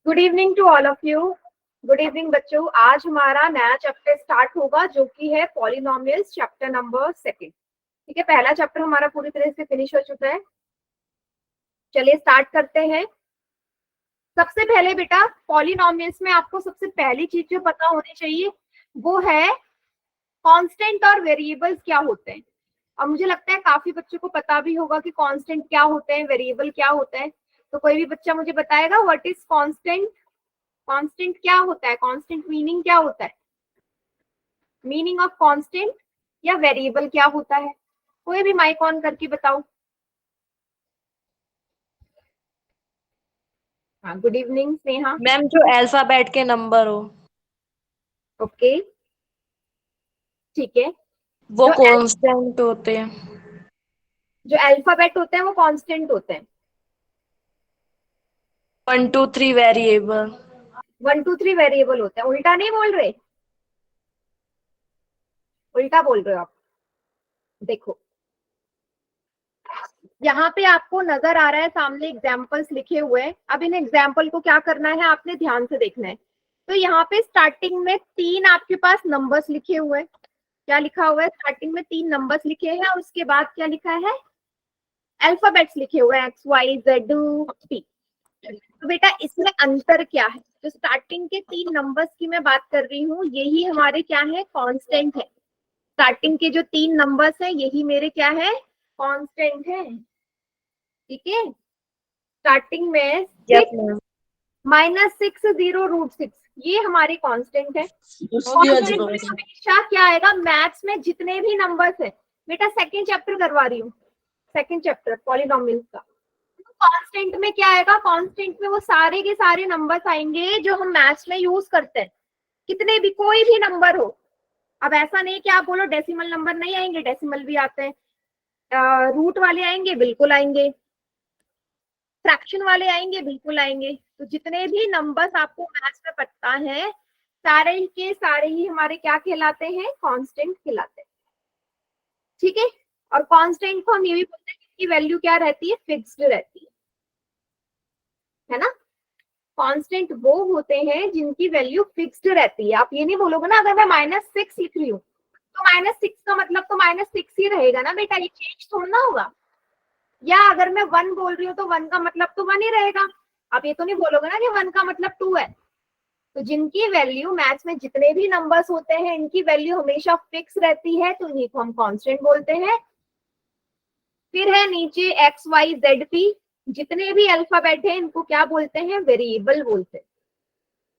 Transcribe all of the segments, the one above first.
Good evening to all of you. Good evening बच्चों। आज हमारा नया चैप्टर स्टार्ट होगा जो कि है पॉलिनोमियल्स, चैप्टर नंबर 2। ठीक है, पहला चैप्टर हमारा पूरी तरह से फिनिश हो चुका है। चलिए स्टार्ट करते हैं। सबसे पहले बेटा पॉलिनोमियल्स में आपको सबसे पहली चीज जो पता होनी चाहिए वो है कांस्टेंट और वेरिएबल्स क्या होते हैं। और मुझे लगता है काफी बच्चों को पता भी होगा कि कांस्टेंट क्या होते हैं, वेरिएबल क्या होता है। तो कोई भी बच्चा मुझे बताएगा व्हाट इज कांस्टेंट? कांस्टेंट क्या होता है? कांस्टेंट मीनिंग क्या होता है? मीनिंग ऑफ कांस्टेंट या वेरिएबल क्या होता है? कोई भी माइक ऑन करके बताओ। हाँ, गुड इवनिंग स्नेहा। मैम जो अल्फाबेट के नंबर हो ओके, ठीक है। वो जो कांस्टेंट होते हैं। जो अल्फाबेट होते हैं वो कांस्टेंट होते हैं। 1 2 3 वेरिएबल। 1 2 3 वेरिएबल होते हैं। उल्टा नहीं बोल रहे, उल्टा बोल रहे हो आप। देखो यहाँ पे आपको नजर आ रहा है सामने एग्जाम्पल्स लिखे हुए हैं। अब इन एग्जाम्पल को क्या करना है आपने ध्यान से देखना है। तो यहाँ पे स्टार्टिंग में 3 आपके पास नंबर्स लिखे हुए हैं। क्या लिखा हुआ है? स्टार्टिंग में 3 नंबर्स लिखे हैं और उसके बाद क्या लिखा है? अल्फाबेट्स लिखे हुए हैं, XYZ P। तो बेटा इसमें अंतर क्या है? जो स्टार्टिंग के 3 नंबर्स की मैं बात कर रही हूँ यही हमारे क्या है? कांस्टेंट है। स्टार्टिंग के जो 3 नंबर्स हैं यही मेरे क्या है? कांस्टेंट है। ठीक है, स्टार्टिंग में यस मैम। -6 ये हमारे कांस्टेंट है। कांस्टेंट में हमेशा क्या आएगा? मैथ्स में जितने भी नंबर्स है, बेटा सेकंड चैप्टर करवा रही हूँ, सेकंड चैप्टर पॉलिनोमियल्स का। कांस्टेंट में क्या आएगा? कांस्टेंट में वो सारे के सारे नंबर्स आएंगे जो हम मैथ्स में यूज करते हैं, कितने भी कोई भी नंबर हो। अब ऐसा नहीं कि आप बोलो डेसिमल नंबर नहीं आएंगे, डेसिमल भी आते हैं। रूट वाले आएंगे, बिल्कुल आएंगे। फ्रैक्शन वाले आएंगे, बिल्कुल आएंगे। तो जितने भी नंबर्स आपको मैथ्स में पता है सारे के सारे ही हमारे क्या कहलाते हैं? कांस्टेंट कहलाते हैं। ठीक है, और कांस्टेंट को हम ये भी बोलते हैं कि वैल्यू क्या रहती है? फिक्स्ड रहती है ना। कांस्टेंट वो होते हैं जिनकी वैल्यू फिक्स्ड रहती है। आप ये नहीं बोलोगे ना, अगर मैं -6 लिख रही हूँ तो -6 का मतलब तो -6 ही रहेगा ना बेटा, ये चेंज थोड़ा ना होगा। या अगर मैं 1 बोल रही हूँ तो 1 का मतलब तो 1 ही रहेगा। आप ये तो नहीं बोलोगे ना कि 1 का मतलब 2 है। तो जिनकी वैल्यू मैथ्स में जितने भी नंबर्स होते हैं इनकी वैल्यू हमेशा फिक्स रहती है तो इन्हीं को हम कांस्टेंट बोलते हैं। फिर है नीचे XYZ P, जितने भी अल्फाबेट है इनको क्या बोलते हैं? वेरिएबल बोलते हैं।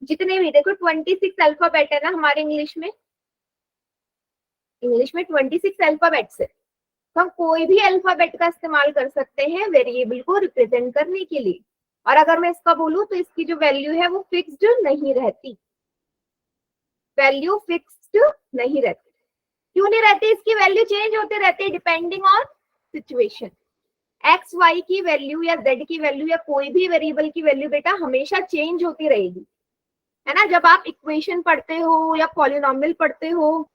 जितने भी देखो 26 अल्फाबेट है ना हमारे इंग्लिश में। इंग्लिश में 26 अल्फाबेट्स है, तो हम कोई भी अल्फाबेट का इस्तेमाल कर सकते हैं वेरिएबल को रिप्रेजेंट करने के लिए। और अगर मैं इसका बोलूं तो इसकी जो वैल्यू है वो फिक्स्ड नहीं रहती। वैल्यू फिक्स्ड नहीं रहती। क्यों नहीं रहती? इसकी वैल्यू चेंज होते रहते हैं depending on situation. X Y की वैल्यू या जेड की वैल्यू या कोई भी वेरिएबल की वैल्यू बेटा हमेशा चेंज होती रहेगी, है ना। जब आप इक्वेशन पढ़ते हो या पॉलिनोमियल पढ़ते हो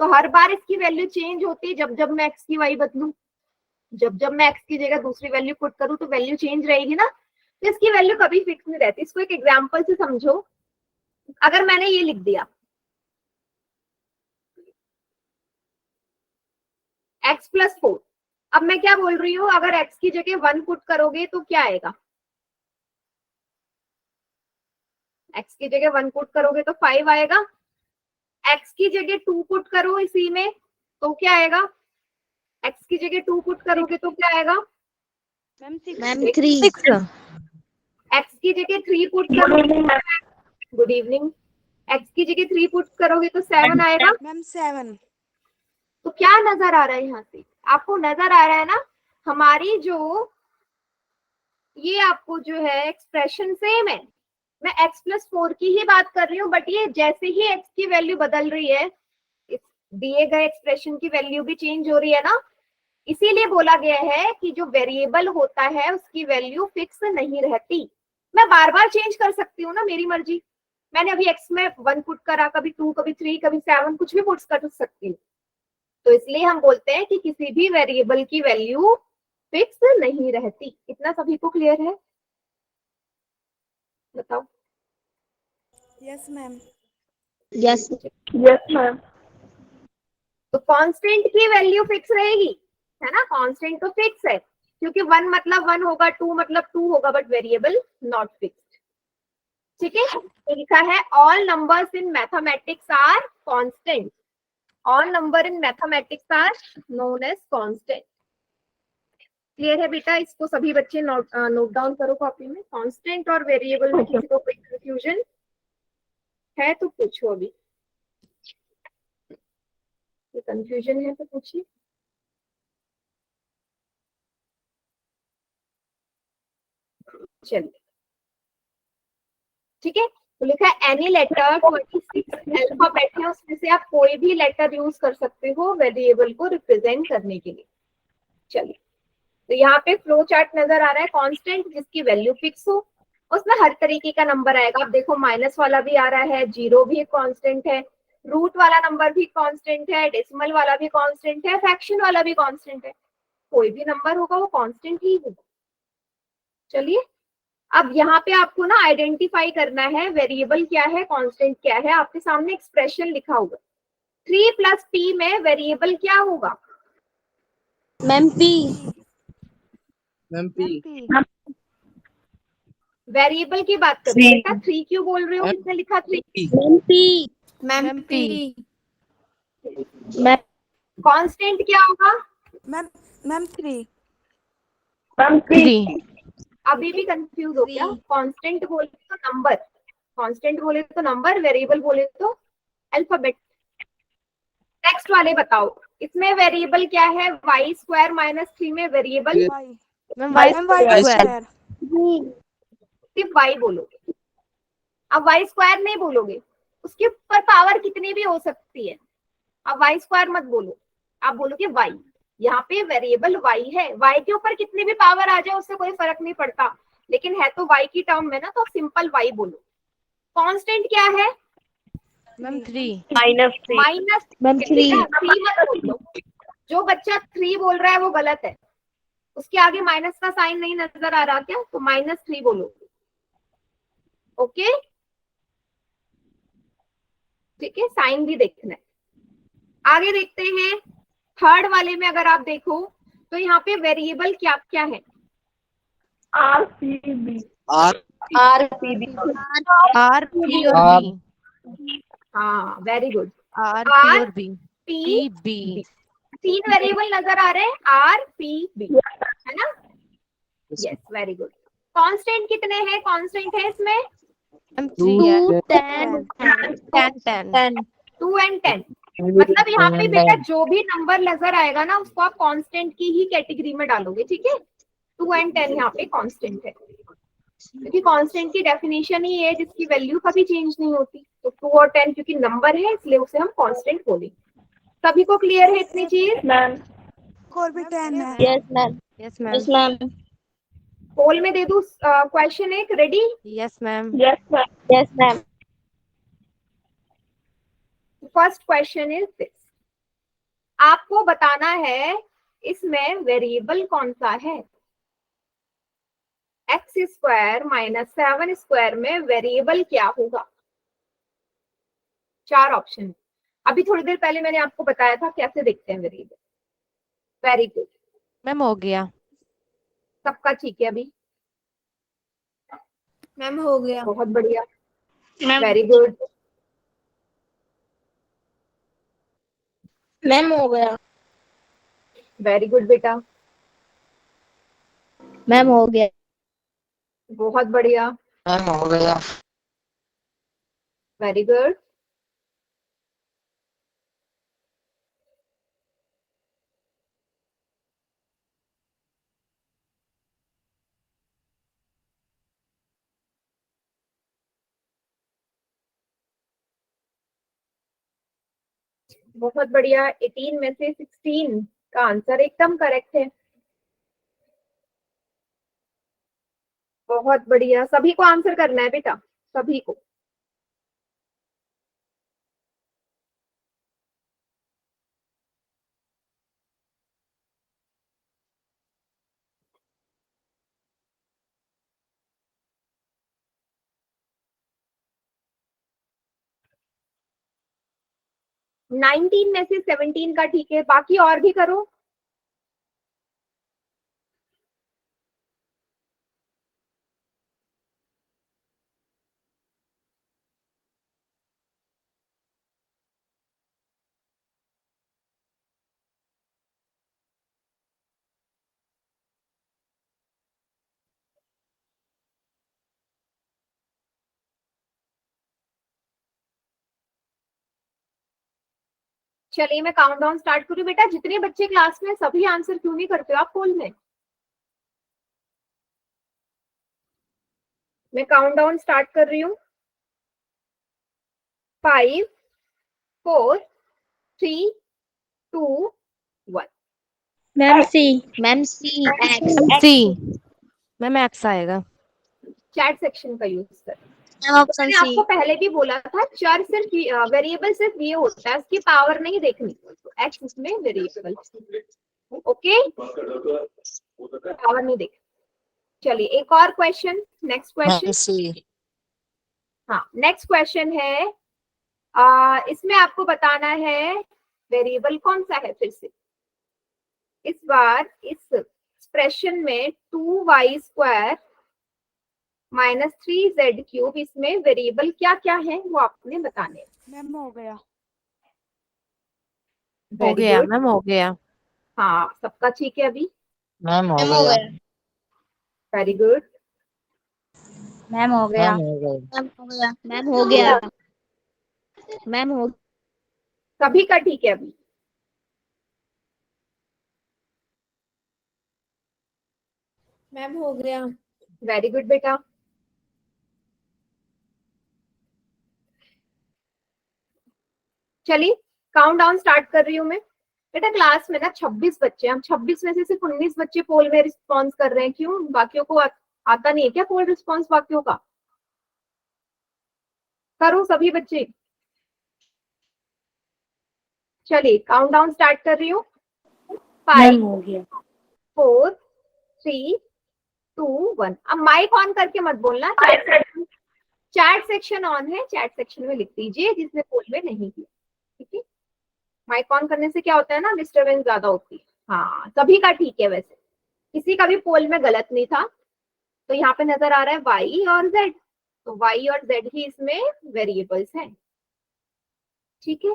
तो हर बार इसकी वैल्यू चेंज होती है। जब जब मैं एक्स की वाई बदलू, जब जब मैं एक्स की जगह दूसरी वैल्यू पुट करूं तो वैल्यू चेंज रहेगी ना। तो इसकी वैल्यू कभी फिक्स नहीं रहती। इसको एक एग्जांपल से समझो। अगर मैंने ये लिख दिया x+4, अब मैं क्या बोल रही हूँ? अगर x की जगह 1 पुट करोगे तो क्या आएगा? x की जगह 1 पुट करोगे तो 5 आएगा। x की जगह 2 पुट करो इसी में तो क्या आएगा? x की जगह 2 पुट करोगे तो क्या आएगा? मैम 3। x की जगह 3 पुट करोगे। Good evening. x की जगह 3 पुट करोगे तो 7 आएगा। मैम 7। तो क्या नजर आ रहा है यहाँ से? आपको नजर आ रहा है ना हमारी जो ये आपको जो है एक्सप्रेशन सेम है। मैं x+4 की ही बात कर रही हूँ, बट ये जैसे ही x की वैल्यू बदल रही है इस दिए गए एक्सप्रेशन की वैल्यू भी चेंज हो रही है ना। इसीलिए बोला गया है कि जो वेरिएबल होता है उसकी वैल्यू फिक्स नहीं रहती। मैं बार बार चेंज कर सकती हूँ ना, मेरी मर्जी। मैंने अभी x में 1 पुट करा, कभी 2, कभी 3, कभी 7, कुछ भी पुट कर सकती हूँ। तो इसलिए हम बोलते हैं कि किसी भी वेरिएबल की वैल्यू फिक्स नहीं रहती। इतना सभी को क्लियर है? बताओ। Yes ma'am. Yes ma'am. तो कांस्टेंट की वैल्यू फिक्स रहेगी, है ना? कांस्टेंट तो फिक्स है, क्योंकि 1 मतलब 1 होगा, 2 मतलब 2 होगा, बट वेरिएबल नॉट फिक्स्ड। ठीक है, तो लिखा है all numbers in mathematics are constant. All number in mathematics are known as constant. Clear है बेटा? इसको सभी बच्चे नोट डाउन करो कॉपी में। कांस्टेंट और वेरिएबल में किसी को कोई कंफ्यूजन है तो पूछो अभी। कंफ्यूजन है तो पूछिए। चलिए, ठीक है। तो लिखा है एनी लेटर 26 अल्फाबेट है, उसमें से आप कोई भी लेटर यूज कर सकते हो वेरिएबल को रिप्रेजेंट करने के लिए। चलिए, तो यहाँ पे फ्लो चार्ट नजर आ रहा है। कांस्टेंट जिसकी वैल्यू फिक्स हो, उसमें हर तरीके का नंबर आएगा। आप देखो, माइनस वाला भी आ रहा है, जीरो भी एक कांस्टेंट है, रूट वाला नंबर भी कांस्टेंट है, डेसिमल वाला भी कांस्टेंट है, फ्रैक्शन वाला भी कांस्टेंट है। कोई भी नंबर होगा वो कांस्टेंट ही होगा। चलिए, अब यहाँ पे आपको ना आइडेंटिफाई करना है वेरिएबल क्या है, कांस्टेंट क्या है। आपके सामने एक्सप्रेशन लिखा होगा, 3 प्लस पी में वेरिएबल क्या होगा? Ma'am P. Ma'am P. Variable की बात करो बेटा। 3 क्यों बोल रहे हो? इसने लिखा 3। Ma'am P. Ma'am P. Ma'am constant क्या होगा? Ma'am ma'am 3। अभी भी कंफ्यूज हो गया? कांस्टेंट बोले तो नंबर, कांस्टेंट बोले तो नंबर, वेरिएबल बोले तो अल्फाबेट। नेक्स्ट वाले बताओ, इसमें वेरिएबल क्या है? वाई स्क्वायर माइनस 3 में variable Y. Ma'am Y square. सिर्फ वाई बोलोगे। अब वाई स्क्वायर नहीं बोलोगे, उसके ऊपर पावर कितनी भी हो सकती है। अब वाई स्क्वायर मत बोलो, आप बोलोगे वाई। यहाँ पे वेरिएबल वाई है, वाई के ऊपर कितनी भी पावर आ जाए उससे कोई फर्क नहीं पड़ता, लेकिन है तो वाई की टर्म में ना, तो सिंपल वाई बोलो। कांस्टेंट क्या है? मैम 3। माइनस। मैम 3। थ्री मत बोलो। जो बच्चा 3 बोल रहा है वो गलत है, उसके आगे माइनस का साइन नहीं नजर आ रहा क्या? तो -3 बोलो। ओके, ठीक है, साइन भी देखना है। आगे देखते हैं, थर्ड वाले में अगर आप देखो तो यहाँ पे वेरिएबल क्या क्या है? R P B. R P और बी। हाँ, very good. R P R और B. P B. B, 3 variable नजर आ रहे हैं, आर पी बी, है ना? Yes, very good. कांस्टेंट कितने हैं? कांस्टेंट है इसमें मैम 2 10 10 2 एंड 10। मतलब यहाँ पे बेटा जो भी नंबर नजर आएगा ना, उसको आप कांस्टेंट की ही कैटेगरी में डालोगे। ठीक है, 2 एंड 10 यहाँ पे कांस्टेंट है, क्योंकि कांस्टेंट की डेफिनेशन ही है जिसकी वैल्यू कभी चेंज नहीं होती। तो 2 और 10 क्योंकि नंबर है, इसलिए उसे हम कांस्टेंट बोलेंगे। सभी को क्लियर है इतनी चीज? मैम। और भी 10 है। Yes ma'am. Yes yes ma'am. Ma'am. Poll में दे दूं क्वेश्चन एक, ready? Yes ma'am. Yes ma'am. Yes ma'am. First question is this, आपको बताना है इसमें वेरिएबल कौन सा है। एक्स स्क्वायर माइनस 7 स्क्वायर में वेरिएबल क्या होगा? 4 ऑप्शन। अभी थोड़ी देर पहले मैंने आपको बताया था कैसे देखते हैं वेरिएबल। वेरी गुड, मैम हो गया। सबका ठीक है अभी? मैम हो गया। बहुत बढ़िया, मैम। वेरी गुड, मैम हो गया। वेरी गुड बेटा, मैम हो गया। बहुत बढ़िया, मैम हो गया। Very good. बहुत बढ़िया, 18 में से 16 का आंसर एकदम करेक्ट है। बहुत बढ़िया, सभी को आंसर करना है बेटा, सभी को। 19 में से 17 का ठीक है, बाकी और भी करो। चलिए मैं काउंट डाउन स्टार्ट करूं। बेटा जितने बच्चे क्लास में सभी आंसर क्यों नहीं करते हो आप पोल में? मैं काउंट डाउन स्टार्ट कर रही हूँ। 5 4 3 2 1। मैम सी एक्स। सी। मैम एक्स आएगा। चैट सेक्शन का यूज कर। ऑप्शन मैंने आपको पहले भी बोला था चर सिर्फ वेरिएबल सिर्फ ये होता है, उसकी पावर नहीं देखनी, तो एक्स इसमें वेरिएबल। ओके, पावर नहीं देखनी। चलिए एक और क्वेश्चन, नेक्स्ट क्वेश्चन। हाँ नेक्स्ट क्वेश्चन है, इसमें आपको बताना है वेरिएबल कौन सा है। फिर से इस बार इस एक्सप्रेशन में 2y² माइनस 3z³, इसमें वेरिएबल क्या क्या है वो आपने बताने हैं। मैम हो गया। हो गया मैम, हो गया। हाँ सबका ठीक है अभी? मैम हो हो गया। गया। Very good. मैम हो गया। मैम हो गया। मैम हो गया। मैम हो सभी का ठीक है अभी? मैम हो गया। वेरी गुड बेटा। चलिए काउंट डाउन स्टार्ट कर रही हूँ मैं। बेटा क्लास में ना 26 बच्चे, हम 26 में से सिर्फ 19 बच्चे पोल में रिस्पॉन्स कर रहे हैं, क्यों? बाकियों को आता नहीं है क्या पोल रिस्पॉन्स बाकियों का? करो सभी बच्चे। चलिए काउंट डाउन स्टार्ट कर रही हूँ। 5 हो गया। 4 3 2 1। अब माइक ऑन करके मत बोलना, चैट सेक्शन ऑन है, चैट सेक्शन में लिख दीजिए जिसने पोल में नहीं किया। ठीक है, माइक ऑन करने से क्या होता है ना, डिस्टरबेंस ज्यादा होती है। हाँ सभी का ठीक है, वैसे किसी का भी पोल में गलत नहीं था। तो यहाँ पे नजर आ रहा है y और z, तो y और z ही इसमें वेरिएबल्स हैं। ठीक है,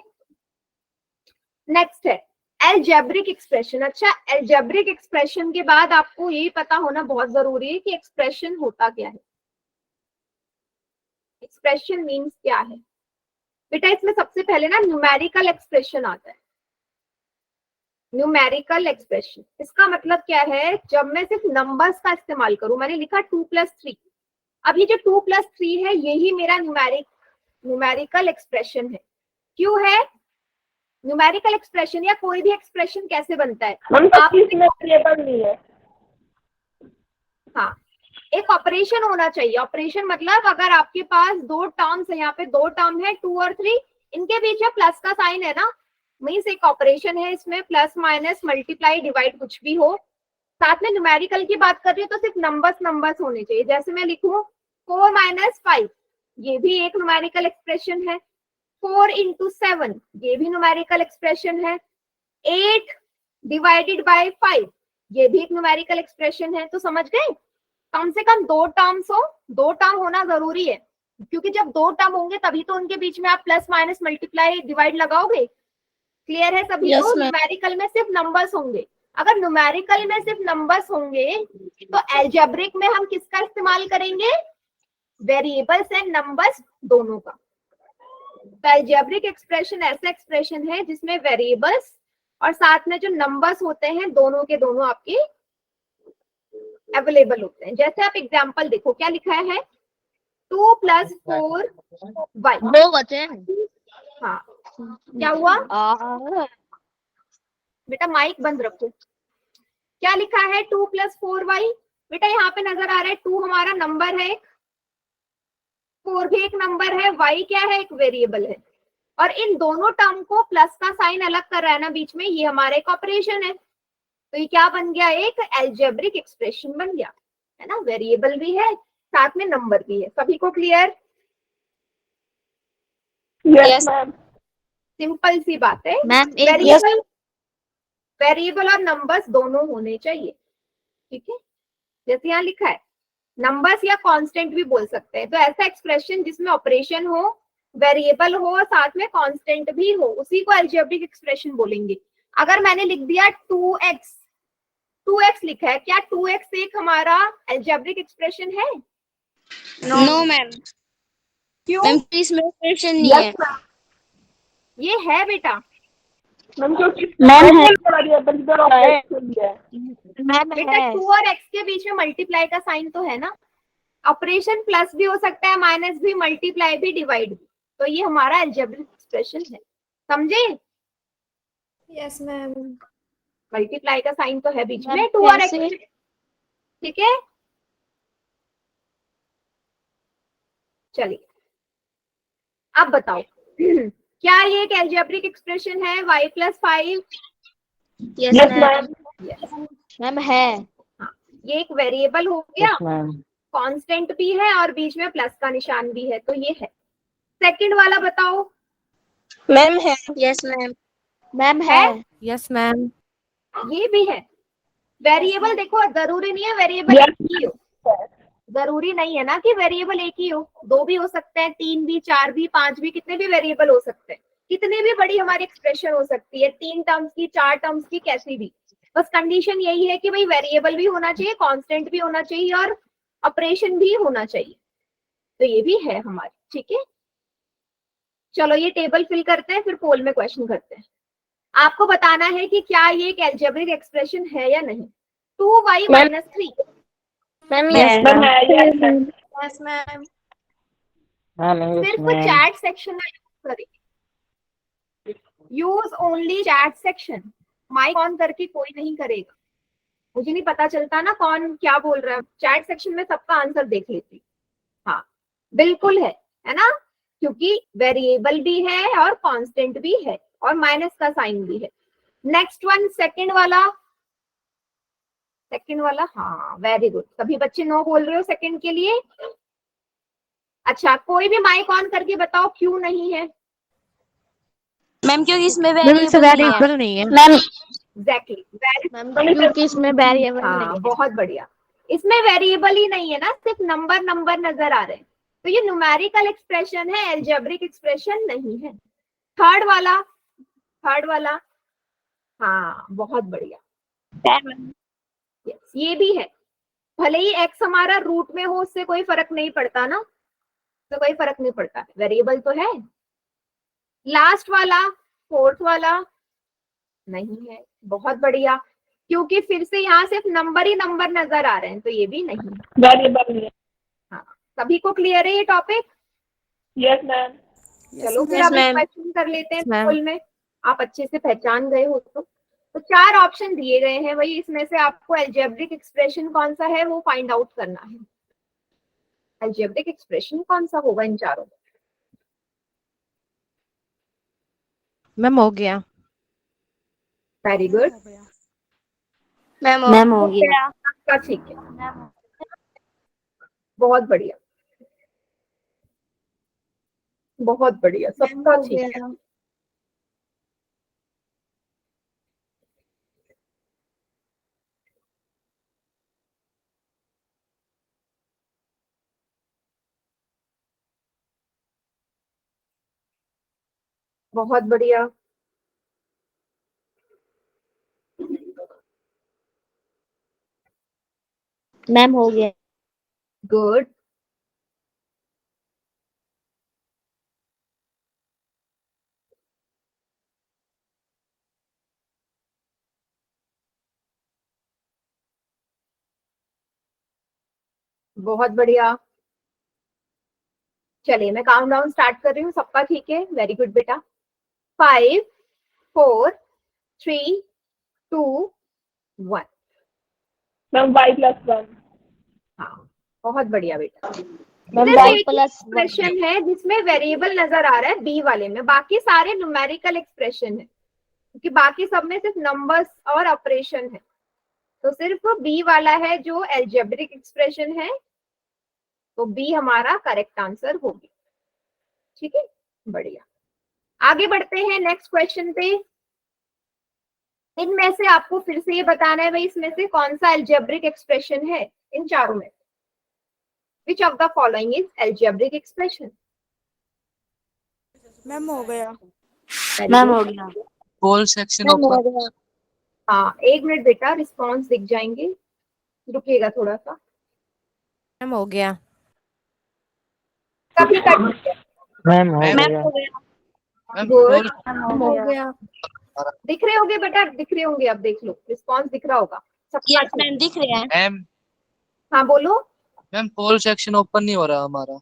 नेक्स्ट है एल्जेब्रिक एक्सप्रेशन। अच्छा, एल्जेब्रिक एक्सप्रेशन के बाद आपको यही पता होना बहुत जरूरी है कि एक्सप्रेशन होता क्या है। एक्सप्रेशन मीन्स क्या है बेटा? इसमें सबसे पहले ना न्यूमेरिकल एक्सप्रेशन आता है। न्यूमेरिकल एक्सप्रेशन इसका मतलब क्या है? जब मैं सिर्फ नंबर्स का इस्तेमाल करूं, मैंने लिखा 2+3, अब ये जो 2+3 है यही मेरा न्यूमेरिकल एक्सप्रेशन है। क्यों है? न्यूमेरिकल एक्सप्रेशन या कोई भी एक्सप्रेशन कैसे बनता है? आप वेरिएबल नहीं है। हाँ, एक ऑपरेशन होना चाहिए। ऑपरेशन मतलब अगर आपके पास दो टर्म्स है, यहाँ पे दो टर्म है 2 और 3, इनके बीच में प्लस का साइन है ना, मीन्स एक ऑपरेशन है, इसमें प्लस माइनस मल्टीप्लाई डिवाइड कुछ भी हो। साथ में न्यूमेरिकल की बात कर रही हूँ तो सिर्फ नंबर्स होने चाहिए। जैसे मैं लिखूं 4 - 5, ये भी एक न्यूमेरिकल एक्सप्रेशन है। 4 × 7, ये भी न्यूमेरिकल एक्सप्रेशन है। 8 ÷ 5, ये भी एक न्यूमेरिकल एक्सप्रेशन है। तो समझ गए, कम से कम दो टर्म्स हो, दो टर्म होना जरूरी है, क्योंकि जब दो टर्म होंगे तभी तो उनके बीच में आप प्लस माइनस मल्टीप्लाई डिवाइड लगाओगे। क्लियर है सभी को? न्यूमेरिकल में सिर्फ नंबर्स होंगे। अगर न्यूमेरिकल में सिर्फ नंबर्स होंगे तो एल्जेब्रिक में हम किसका इस्तेमाल करेंगे? वेरिएबल्स एंड नंबर्स दोनों का। तो एल्जेब्रिक एक्सप्रेशन ऐसा एक्सप्रेशन है जिसमें वेरिएबल्स और साथ में जो नंबर्स होते हैं दोनों के दोनों आपके अवेलेबल होते हैं। जैसे आप एग्जांपल देखो, क्या लिखा है? 2 + 4y। दो बचे। हाँ, क्या हुआ बेटा? माइक बंद रखो। क्या लिखा है? 2 + 4y। बेटा यहाँ पे नजर आ रहा है 2 हमारा नंबर है, 4 भी एक नंबर है, y क्या है? एक वेरिएबल है। और इन दोनों टर्म को प्लस का साइन अलग कर रहा है ना बीच में, ये हमारा एक ऑपरेशन है। तो ये क्या बन गया? एक एल्जेब्रिक एक्सप्रेशन बन गया, है ना? वेरिएबल भी है, साथ में नंबर भी है। सभी को क्लियर? Yes ma'am. सिंपल सी बात है। मैम एक वेरिएबल वेरिएबल और नंबर्स दोनों होने चाहिए, ठीक है। जैसे यहाँ लिखा है नंबर्स या कांस्टेंट भी बोल सकते हैं, तो ऐसा एक्सप्रेशन जिसमें ऑपरेशन हो, वेरिएबल हो और साथ में कांस्टेंट भी हो, उसी को अलजेब्रिक एक्सप्रेशन बोलेंगे। अगर मैंने लिख दिया 2x लिखा है, क्या 2x एक हमारा अलजेब्रिक एक्सप्रेशन है? नो मैम, क्यों? मैम इसमें एक्सप्रेशन नहीं है। ये है बेटा, मैम बेटा है 2 और x के बीच में मल्टीप्लाई का साइन तो है ना। ऑपरेशन प्लस भी हो सकता है, माइनस भी, मल्टीप्लाई भी, डिवाइड भी, तो ये हमारा अलजेब्रिक एक्सप्रेशन है, समझे? Yes ma'am. मल्टीप्लाई का साइन तो है बीच में मैम, 2 और x, कैसे? ठीक है। चलिए अब बताओ क्या ये एक अलजेब्रिक एक्सप्रेशन है y + 5? Yes ma'am. मैम है। ये एक वेरिएबल हो गया, यस मैम। कांस्टेंट भी है और बीच में प्लस का निशान भी है, तो ये है। सेकंड वाला बताओ। मैम है। Yes ma'am. मैम है। Yes ma'am. ये भी है। वेरिएबल देखो, जरूरी नहीं है वेरिएबल एक ही हो, जरूरी नहीं है ना कि वेरिएबल एक ही हो, 2 भी हो सकते हैं, 3 भी, 4 भी, 5 भी, कितने भी वेरिएबल हो सकते हैं, कितनी भी बड़ी हमारी एक्सप्रेशन हो सकती है, 3 टर्म्स की, 4 टर्म्स की, कैसी भी। बस कंडीशन यही है कि भाई वेरिएबल भी होना चाहिए, कांस्टेंट भी होना चाहिए और ऑपरेशन भी होना चाहिए, तो ये भी है हमारी, ठीक है। चलो ये टेबल फिल करते हैं, फिर पोल में क्वेश्चन करते हैं। आपको बताना है कि क्या ये एक अलजेब्रिक एक्सप्रेशन है या नहीं। 2y - 3 ma'am yes ma'am. Yes ma'am. सिर्फ चैट सेक्शन में यूज करेंगे, use only chat section. Mic on करके कोई नहीं करेगा, मुझे नहीं पता चलता ना कौन क्या बोल रहा है, चैट सेक्शन में सबका आंसर देख लेती। हाँ बिल्कुल है ना, क्योंकि वेरिएबल भी है और कांस्टेंट भी है और माइनस का साइन भी है। नेक्स्ट वन, सेकंड वाला, हाँ वेरी गुड, सभी बच्चे नो बोल रहे हो सेकंड के लिए। अच्छा, कोई भी माइक ऑन करके बताओ क्यों नहीं है। मैम क्योंकि इसमें मैम इससे वेरिएबल नहीं है। वेरिएबल नहीं है। मैम एग्जैक्टली, मैम क्योंकि इसमें वेरिएबल हाँ नहीं है। बहुत बढ़िया, इसमें वेरिएबल ही नहीं है ना, सिर्फ नंबर नजर आ रहे हैं, तो ये न्यूमेरिकल एक्सप्रेशन है, अलजेब्रिक एक्सप्रेशन नहीं है। थर्ड वाला, हाँ बहुत बढ़िया, यस ये भी है। भले ही x हमारा रूट में हो, उससे कोई फर्क नहीं पड़ता ना, तो कोई फर्क नहीं पड़ता, वेरिएबल तो है। लास्ट वाला, फोर्थ वाला नहीं है, बहुत बढ़िया, क्योंकि फिर से यहाँ सिर्फ नंबर ही नंबर नजर आ रहे हैं, तो ये भी नहीं, वेरिएबल नहीं है। हाँ सभी को क्लियर है ये टॉपिक? Yes ma'am. चलो फिर yes, अब ma'am. क्वेश्चन कर लेते हैं Yes, ma'am. पोल में, आप अच्छे से पहचान गए हो तो 4 ऑप्शन दिए गए हैं, वही इसमें से आपको अलजेब्रिक एक्सप्रेशन कौन सा है वो फाइंड आउट करना है। अलजेब्रिक एक्सप्रेशन कौन सा होगा इन चारों में? मैम हो गया। वेरी गुड, मैम हो गया। आपका ठीक है, बहुत बढ़िया, बहुत बढ़िया, सबका ठीक है। बहुत बढ़िया, मैम हो गया। गुड, बहुत बढ़िया। चलिए मैं काउंट डाउन स्टार्ट कर रही हूँ, सबका ठीक है, वेरी गुड बेटा। 5 4 3 2 1। Ma'am y+1। हाँ बहुत बढ़िया बेटा। मैम सिर्फ एक y+1 एक्सप्रेशन है जिसमें वेरिएबल नजर आ रहा है बी वाले में, बाकी सारे न्यूमेरिकल एक्सप्रेशन है, क्योंकि बाकी सब में सिर्फ नंबर्स और ऑपरेशन है, तो सिर्फ बी वाला है जो अलजेब्रिक एक्सप्रेशन है, तो बी हमारा करेक्ट आंसर होगी, ठीक है, बढ़िया। आगे बढ़ते हैं नेक्स्ट क्वेश्चन पे। इनमें से आपको फिर से ये बताना है भाई इसमें से कौन सा अलजेब्रिक एक्सप्रेशन है इन चारों में। Which of the following is algebraic expression? Ma'am हो गया। मैम हो गया। होल सेक्शन मैम हो ओपन। गया। हाँ, एक मिनट बेटा, रिस्पॉन्स दिख जाएंगे, रुकिएगा थोड़ा सा। मैम हो गया। कभी कर दीजिए। मैम मैम हो गया। Good. मैम हो गया। दिख रहे होंगे बेटा, दिख रहे होंगे, अब देख लो, रिस्पॉन्स दिख रहा होगा सबका। यस मैम दिख रहे हैं। मैम हाँ बोलो। मैम होल सेक्शन ओपन नहीं हो रहा हमारा।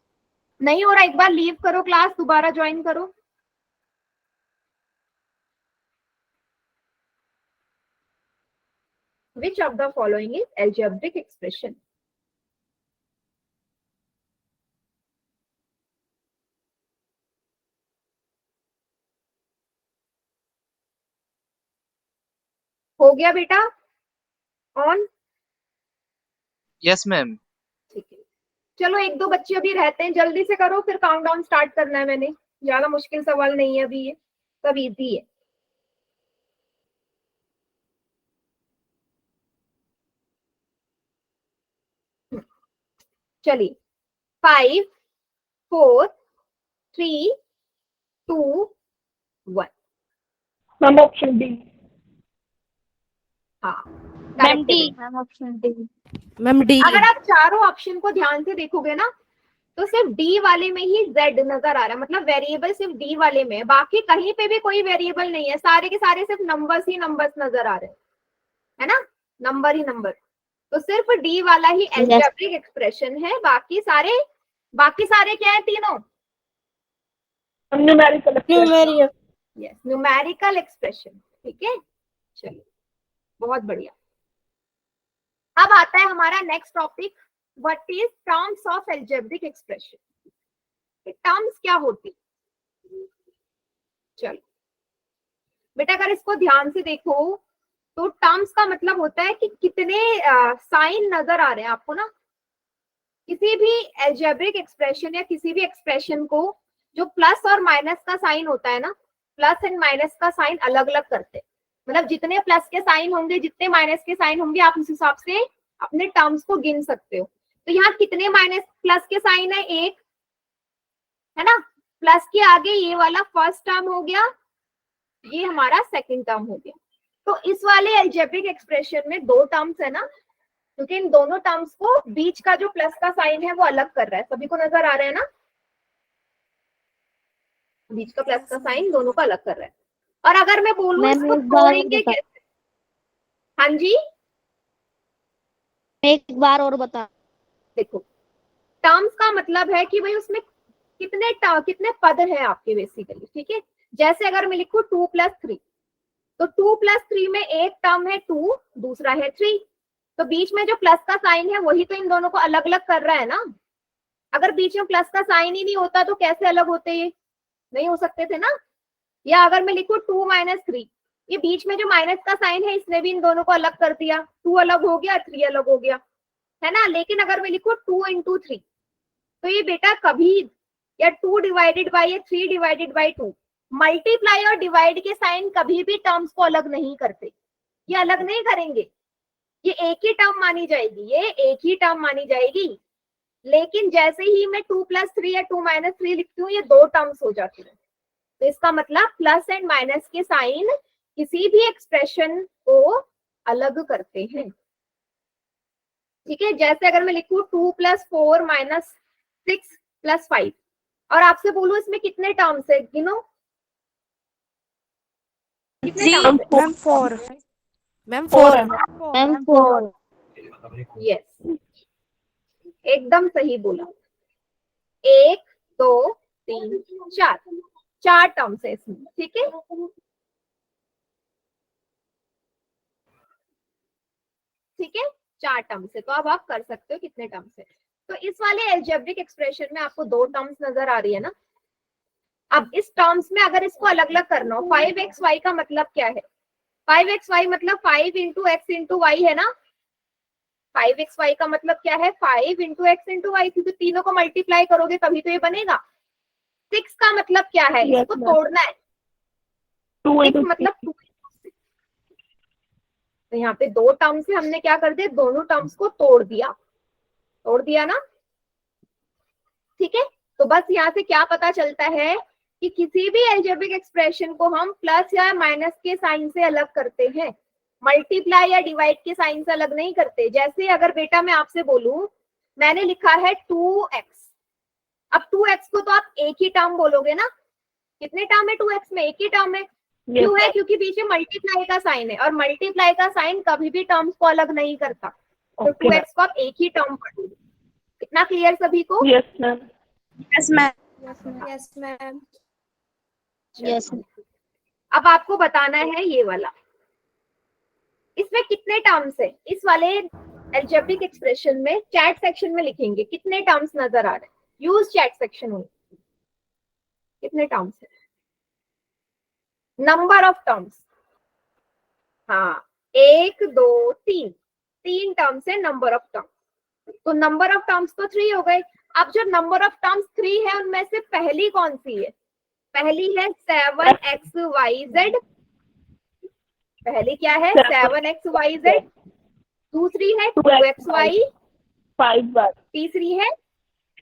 नहीं हो रहा, एक बार लीव करो क्लास, दोबारा ज्वाइन करो। Which of the following is algebraic expression? हो गया बेटा ऑन? Yes ma'am. ठीक है, चलो एक दो बच्चे अभी रहते हैं, जल्दी से करो, फिर काउंटडाउन स्टार्ट करना है मैंने। ज्यादा मुश्किल सवाल नहीं है अभी, ये सब इजी है। चलिए 5 4 3 2 1। Ma'am option D. हाँ मैम correct है डी। बेटा। Ma'am option D. Ma'am D. अगर आप चारों ऑप्शन को ध्यान से देखोगे ना, तो सिर्फ डी वाले में ही जेड नजर आ रहा है, मतलब वेरिएबल सिर्फ डी वाले में है, बाकी कहीं पे भी कोई वेरिएबल नहीं है, सारे के सारे सिर्फ नंबर्स ही नंबर्स नजर आ रहे हैं, है ना, नंबर ही नंबर। तो सिर्फ डी वाला ही अलजेब्रिक एक्सप्रेशन है, बाकी सारे क्या है तीनों? न्यूमेरिकल। Yes, numerical expression. ठीक है, चलिए बहुत बढ़िया। अब आता है हमारा next topic, what is terms of algebraic expression. Terms क्या होती? चलो बेटा, अगर इसको ध्यान से देखो तो टर्म्स का मतलब होता है कि कितने साइन नजर आ रहे हैं आपको ना। किसी भी अलजेब्रिक एक्सप्रेशन या किसी भी एक्सप्रेशन को जो प्लस और माइनस का साइन होता है ना, प्लस एंड माइनस का साइन अलग अलग करते हैं, मतलब जितने प्लस के साइन होंगे जितने माइनस के साइन होंगे आप उस हिसाब से अपने टर्म्स को गिन सकते हो। तो यहाँ कितने माइनस प्लस के साइन है? एक है ना, प्लस के आगे ये वाला फर्स्ट टर्म हो गया, ये हमारा सेकंड टर्म हो गया। तो इस वाले अलजेब्रिक एक्सप्रेशन में दो टर्म्स है ना, क्योंकि इन दोनों टर्म्स को बीच का जो प्लस का साइन है वो अलग कर रहा है, सभी को नजर आ रहा है ना, बीच का प्लस का साइन दोनों को अलग कर रहा है। और अगर मैं बोलूं इसको तोड़ेंगे कैसे? हाँ जी, एक बार और बता। देखो टर्म्स का मतलब है कि भाई उसमें कितने पद हैं आपके बेसिकली। ठीक है, जैसे अगर मैं लिखूं 2 + 3, तो 2 + 3 में एक टर्म है 2, दूसरा है 3, तो बीच में जो प्लस का साइन है वही तो इन दोनों को अलग अलग कर रहा है ना। अगर बीच में प्लस का साइन ही नहीं होता तो कैसे अलग होते? ये नहीं हो सकते थे ना। या अगर मैं लिखूं 2 - 3, ये बीच में जो माइनस का साइन है इसने भी इन दोनों को अलग कर दिया, 2 अलग हो गया 3 अलग हो गया, है ना। लेकिन अगर मैं लिखूं 2 × 3, तो ये बेटा कभी या 2 डिवाइडेड बाई या 3 डिवाइडेड बाई 2, मल्टीप्लाई और डिवाइड के साइन कभी भी टर्म्स को अलग नहीं करते, ये अलग नहीं करेंगे, ये एक ही टर्म मानी जाएगी, ये एक ही टर्म मानी जाएगी। लेकिन जैसे ही मैं 2 + 3 या 2 - 3 लिखती हूँ ये दो टर्म्स हो जाती है। तो इसका मतलब प्लस एंड माइनस के साइन किसी भी एक्सप्रेशन को अलग करते हैं। ठीक है, जैसे अगर मैं लिखूं 2 + 4 - 6 + 5 और आपसे बोलूं इसमें कितने टर्म्स है, गिनो कितने टर्म्स है? मैम 4। मैम 4। मैम 4। यस, एकदम सही बोला। 1 2 3 4 टर्म्स है इसमें। ठीक है, ठीक है, 4 टर्म्स है। तो अब आप कर सकते हो कितने टर्म्स है। तो इस वाले अलजेब्रिक एक्सप्रेशन में आपको दो टर्म्स नजर आ रही है ना। अब इस टर्म्स में अगर इसको अलग अलग करना हो, 5xy का मतलब क्या है? 5xy मतलब 5 × x × y है ना। 5xy का मतलब क्या है? 5 × x × y, क्योंकि तीनों को मल्टीप्लाई करोगे तभी तो ये बनेगा। 6 का मतलब क्या है? Yes, इसको ma'am. तोड़ना है, 2 6 into मतलब 2 तो यहाँ पे दो टर्म से हमने क्या कर दिया, दोनों टर्म्स को तोड़ दिया ना, ठीक है। तो बस यहाँ से क्या पता चलता है कि किसी भी अलजेब्रिक एक्सप्रेशन को हम प्लस या माइनस के साइन से अलग करते हैं, मल्टीप्लाई या डिवाइड के साइन से अलग नहीं करते। जैसे अगर बेटा मैं आपसे बोलूं, मैंने लिखा है 2x, अब 2x को तो आप एक ही टर्म बोलोगे ना, कितने टर्म है 2x में, एक ही टर्म है। क्यों है, क्योंकि बीच में मल्टीप्लाई का साइन है और मल्टीप्लाई का साइन कभी भी टर्म्स को अलग नहीं करता, तो 2x को आप एक ही टर्म पढ़ोगे। कितना क्लियर सभी को? Yes ma'am. Yes ma'am. Yes ma'am. Yes अब आपको बताना है ये वाला, इसमें कितने टर्म्स है, इस वाले अलजेब्रिक एक्सप्रेशन में चैट सेक्शन में लिखेंगे कितने टर्म्स नजर आ रहे हैं, यूज चैट सेक्शन में, कितने टर्म्स है, नंबर ऑफ टर्म्स। हाँ 1 2 3, 3 टर्म्स है नंबर ऑफ टर्म्स, तो नंबर ऑफ टर्म्स तो 3 हो गए। अब जो नंबर ऑफ टर्म्स 3 है उनमें से पहली कौन सी है, पहली है 7xyz, पहली क्या है 7xyz, दूसरी है 2xy, 5y, तीसरी है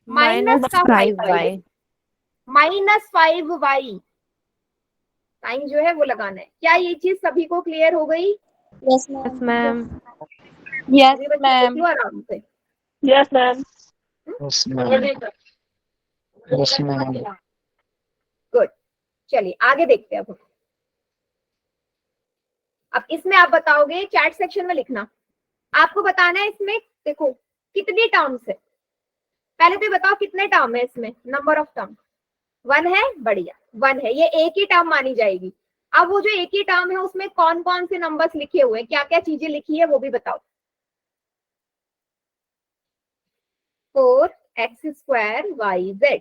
माइनस का 5y। -5y, साइन जो है वो लगाना है। क्या ये चीज सभी को क्लियर हो गई? Yes yes ma'am. यस सभी बच्चे मैम। देख लो आराम से। Yes ma'am. गुड, चलिए आगे देखते हैं अब इसमें आप बताओगे, चैट सेक्शन में लिखना, आपको बताना है इसमें देखो कितनी टर्म्स है, पहले तो ये बताओ कितने टर्म है इसमें, नंबर ऑफ टर्म 1 है, बढ़िया 1 है, ये एक ही टर्म मानी जाएगी। अब वो जो एक ही टर्म है उसमें कौन कौन से नंबर्स लिखे हुए हैं, क्या क्या चीजें लिखी है वो भी बताओ। 4x²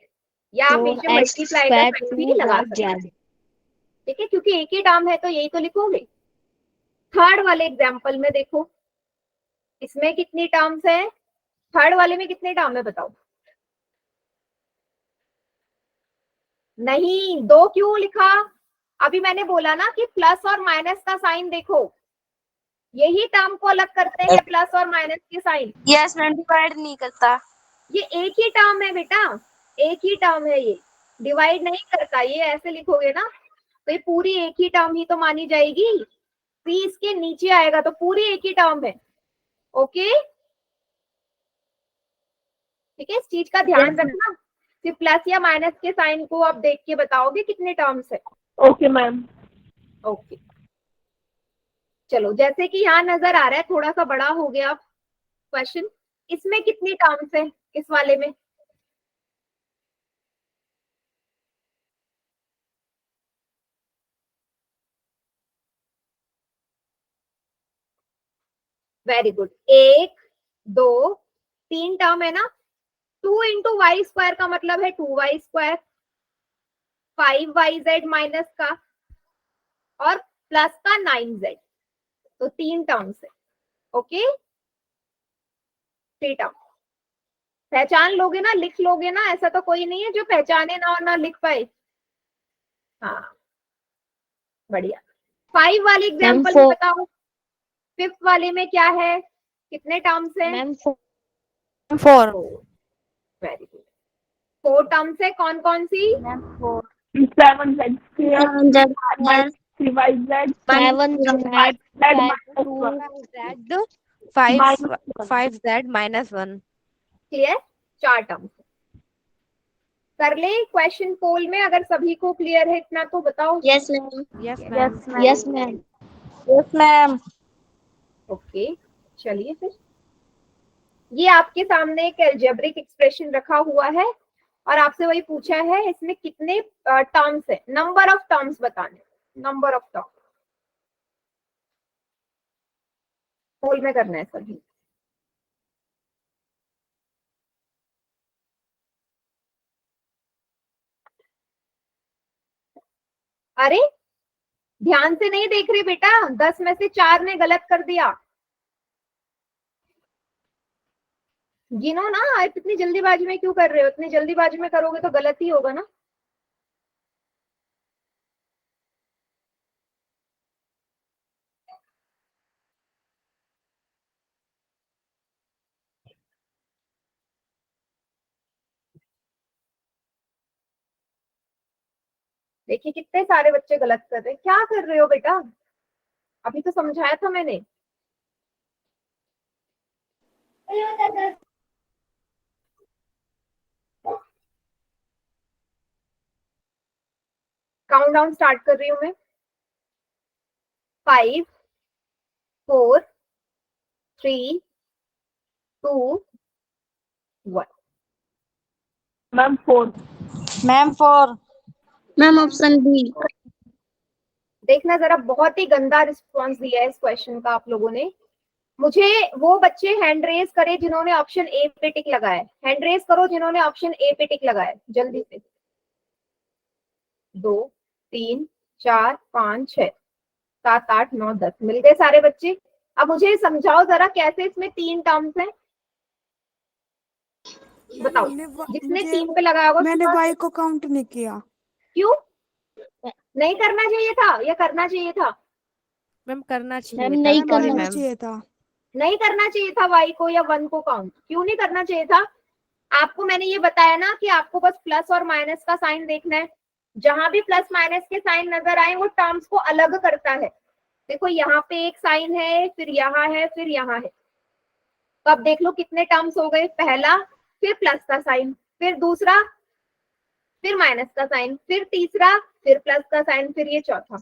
या आप नीचे मल्टीप्लाई का साइन भी लगा सकते हैं, ठीक है, क्योंकि एक ही टर्म है तो यही तो लिखोगे। थर्ड वाले एग्जाम्पल में देखो, इसमें कितनी टर्म्स है, थर्ड वाले में कितने टर्म है बताओ। नहीं, 2 क्यों लिखा, अभी मैंने बोला ना कि प्लस और माइनस का साइन देखो, यही टर्म को अलग करते हैं प्लस और माइनस के साइन। यस मैम, डिवाइड नहीं करता। ये एक ही टर्म है बेटा, एक ही टर्म है, ये डिवाइड नहीं करता, ये ऐसे लिखोगे ना तो ये पूरी एक ही टर्म ही तो मानी जाएगी, सी इसके नीचे आएगा तो पूरी एक ही टर्म है। ओके, ठीक है, इस चीज का ध्यान रखना, सिर्फ प्लस या माइनस के साइन को आप देख के बताओगे कितने टर्म्स है। Okay ma'am. ओके, चलो जैसे कि यहाँ नजर आ रहा है, थोड़ा सा बड़ा हो गया क्वेश्चन, इसमें कितनी टर्म्स है इस वाले में, वेरी गुड, 1 2 3 टर्म है ना, 2 इंटू वाई स्क्वायर का मतलब है 2y², 5yz माइनस का और प्लस का 9z, तो 3 टर्म्स है। ओके, 3 टर्म पहचान लोगे ना, लिख लोगे ना, ऐसा तो कोई नहीं है जो पहचाने ना और ना लिख पाए। हाँ बढ़िया। 5 वाले एग्जाम्पल में बताओ, 5th वाले में क्या है, कितने टर्म्स है? मैम 4। वेरी गुड, 4 टर्म्स है, कौन कौन सी? 7z², 3yz, 5z -1। Clear, 4 terms कर ले। क्वेश्चन पोल में अगर सभी को क्लियर है इतना तो बताओ। Yes ma'am. Yes ma'am. Yes ma'am. Yes ma'am. Okay, चलिए फिर, ये आपके सामने एक अलजेब्रिक एक्सप्रेशन रखा हुआ है और आपसे वही पूछा है इसमें कितने टर्म्स है, नंबर ऑफ टर्म्स बताने, नंबर ऑफ टर्म्स पोल में करना है सभी। अरे ध्यान से नहीं देख रहे बेटा, 10 में से 4 ने गलत कर दिया, गिनो ना। आप इतनी जल्दीबाजी में क्यों कर रहे हो, इतनी जल्दीबाजी में करोगे तो गलत ही होगा ना। देखिए कितने सारे बच्चे गलत कर रहे हैं। क्या कर रहे हो बेटा? अभी तो समझाया था मैंने। काउंट डाउन स्टार्ट कर रही हूँ मैं। 5 4 3 2 1। Ma'am 4। Ma'am 4। Ma'am option B. देखना जरा, बहुत ही गंदा रिस्पॉन्स दिया है इस क्वेश्चन का आप लोगों ने। मुझे वो बच्चे हैंड रेज करे जिन्होंने ऑप्शन ए पे टिक लगाया है। हैंड रेज करो जिन्होंने ऑप्शन ए पे टिक लगाया है, जल्दी से। 2 3 4 5 6 7 8 9 10 मिल गए सारे बच्चे। अब मुझे समझाओ जरा कैसे इसमें 3 टर्म्स हैं, बताओ। जिसने 3 पे लगाया होगा मैंने उसके वाई पास- को काउंट नहीं किया। क्यों नहीं करना चाहिए था या करना चाहिए था? मैम करना मैम चाहिए था। नहीं Sorry, करना करना मैम। चाहिए था। नहीं करना चाहिए था वाई को या 1 को काउंट। क्यों नहीं करना चाहिए था? आपको मैंने ये बताया ना कि आपको बस प्लस और माइनस का साइन देखना है। जहां भी प्लस माइनस के साइन नजर आए वो टर्म्स को अलग करता है। देखो यहाँ पे एक साइन है, फिर यहाँ है, फिर यहाँ है। तो अब देख लो कितने टर्म्स हो गए। पहला, फिर प्लस का साइन, फिर दूसरा, फिर माइनस का साइन, फिर तीसरा, फिर प्लस का साइन, फिर ये चौथा।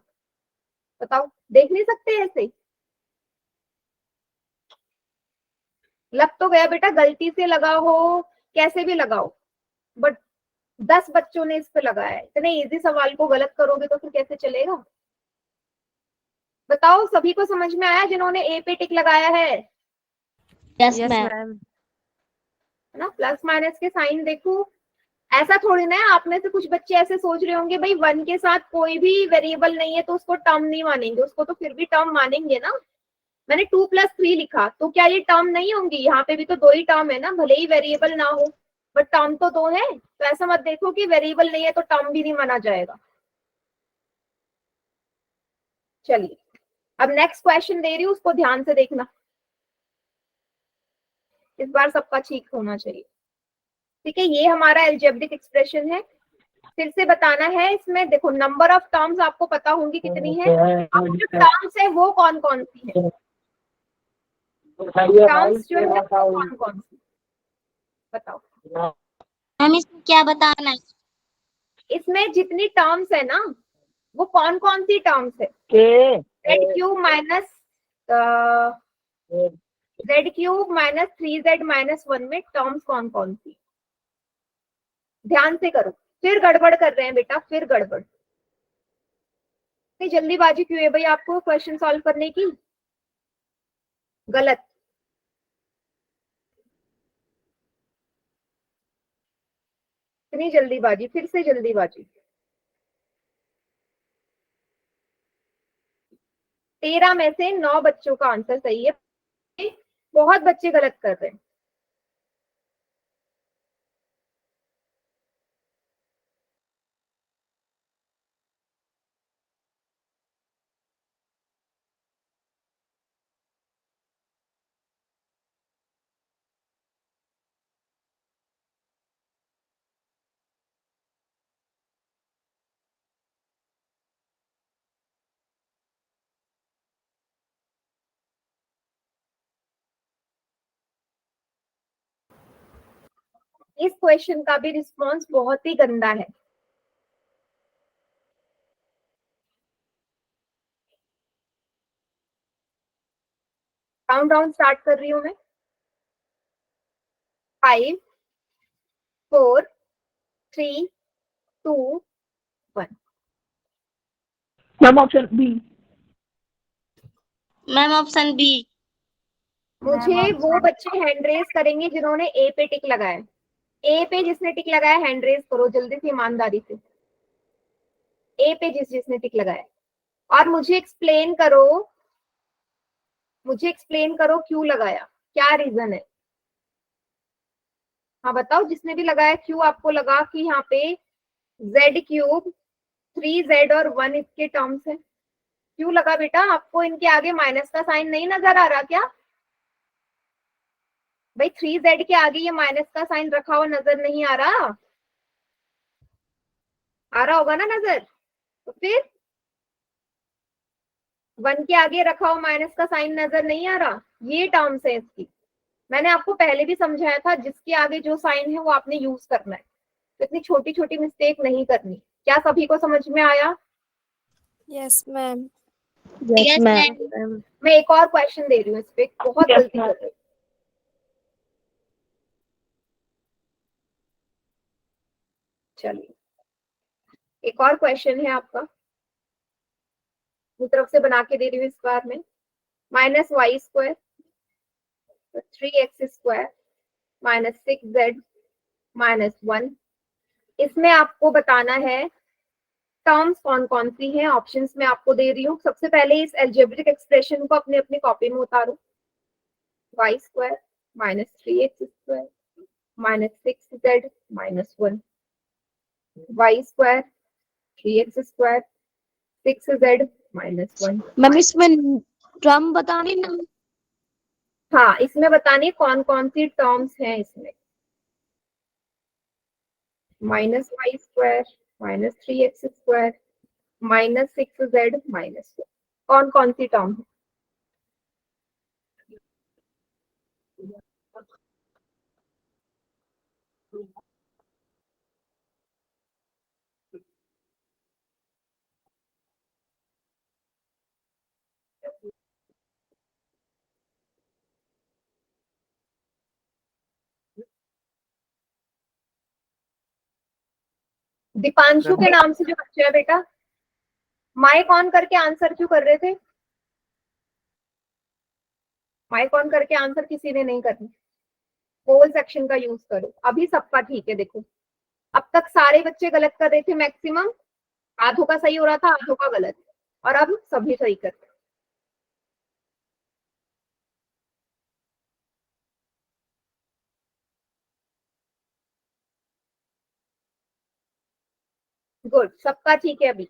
बताओ, देख नहीं सकते ऐसे? लग तो गया बेटा गलती से लगा हो, कैसे भी लगाओ, बट 10 बच्चों ने इस पे लगाया है। इतने इजी सवाल को गलत करोगे तो फिर कैसे चलेगा? बताओ, सभी को समझ में आया जिन्होंने ए पे टिक लगाया है? Yes yes ma'am. मैम। है ना? प्लस माइनस के साइन देखो। ऐसा थोड़ी ना है, आप में से कुछ बच्चे ऐसे सोच रहे होंगे भाई 1 के साथ कोई भी वेरिएबल नहीं है तो उसको टर्म नहीं मानेंगे। उसको तो फिर भी टर्म मानेंगे ना। मैंने 2 + 3 लिखा तो क्या ये टर्म नहीं होंगी? यहाँ पे भी तो 2 ही टर्म है ना, भले ही वेरिएबल ना हो बट टर्म तो 2 है। तो ऐसा मत देखो कि वेरिएबल नहीं है तो टर्म भी नहीं माना जाएगा। चलिए, अब नेक्स्ट क्वेश्चन दे रही हूँ, उसको ध्यान से देखना। इस बार सबका ठीक होना चाहिए। ठीक है, ये हमारा एल्जेब्रिक एक्सप्रेशन है। फिर से बताना है, इसमें देखो नंबर ऑफ टर्म्स आपको पता होंगी कितनी है। अब जो टर्म्स है वो कौन कौन सी है? टर्म्स जो है वो कौन कौन सी, बताओ। मैम इसमें क्या बताना है? इसमें जितनी टर्म्स है ना वो कौन कौन सी टर्म्स है? z³ माइनस z³ - 3z - 1 में टर्म्स कौन कौन सी? ध्यान से करो। फिर गड़बड़ कर रहे हैं बेटा, फिर गड़बड़। इतनी जल्दीबाजी क्यों है भाई आपको क्वेश्चन सॉल्व करने की? गलत। इतनी जल्दीबाजी, फिर से जल्दीबाजी। 13 में से 9 बच्चों का आंसर सही है। बहुत बच्चे गलत कर रहे हैं। इस क्वेश्चन का भी रिस्पॉन्स बहुत ही गंदा है। काउंट डाउन स्टार्ट कर रही हूं मैं। 5 4 3 2 1। Ma'am option B. Ma'am option B. मुझे वो बच्चे हैंड रेज करेंगे जिन्होंने ए पे टिक लगाया। ए पे जिसने टिक लगाया हैंड रेज करो जल्दी से, ईमानदारी से। ए पे जिसने टिक लगाया, और मुझे एक्सप्लेन करो, मुझे एक्सप्लेन करो क्यों लगाया, क्या रीजन है। हाँ बताओ, जिसने भी लगाया क्यों आपको लगा कि यहाँ पे z³ 3z और 1 इसके टर्म्स है? क्यों लगा बेटा? आपको इनके आगे माइनस का साइन नहीं नजर आ रहा क्या? भाई 3z के आगे ये माइनस का साइन रखा हुआ नजर नहीं आ रहा? आ रहा होगा ना नजर? तो फिर 1 के आगे रखा हो माइनस का साइन नजर नहीं आ रहा, ये टर्म्स है इसकी। मैंने आपको पहले भी समझाया था, जिसके आगे जो साइन है वो आपने यूज करना है, तो इतनी छोटी छोटी मिस्टेक नहीं करनी। क्या सभी को समझ में आया? Yes, ma'am. Yes, ma'am. मैं एक और क्वेश्चन दे रही हूँ, इस पे बहुत Yes, गलती ma'am. कर रही हूँ। चलिए एक और क्वेश्चन है आपका, अपनी तरफ से बना के दे रही हूँ इस बार में। -y² 3x² -6z -1। इसमें आपको बताना है टर्म्स कौन कौन सी हैं। ऑप्शंस में आपको दे रही हूँ। सबसे पहले इस एल्जेब्रिक एक्सप्रेशन को अपने अपनी कॉपी में उतारो। y² -3x² -6z -1 y² 3x² 6z -1। Ma'am इसमें टर्म बताने ना। हाँ, इसमें बतानी कौन कौन सी टर्म्स हैं इसमें। -y² -3x² -6z -1 कौन कौन सी टर्म है? दीपांशु के नाम से जो बच्चा है बेटा, माइक ऑन करके आंसर क्यों कर रहे थे? माइक ऑन करके आंसर किसी ने नहीं करनी। होल सेक्शन का यूज करो। अभी सबका ठीक है। देखो अब तक सारे बच्चे गलत कर रहे थे, मैक्सिमम आधों का सही हो रहा था, आधों का गलत, और अब सभी सही कर रहे हैं। गुड, सबका ठीक है अभी।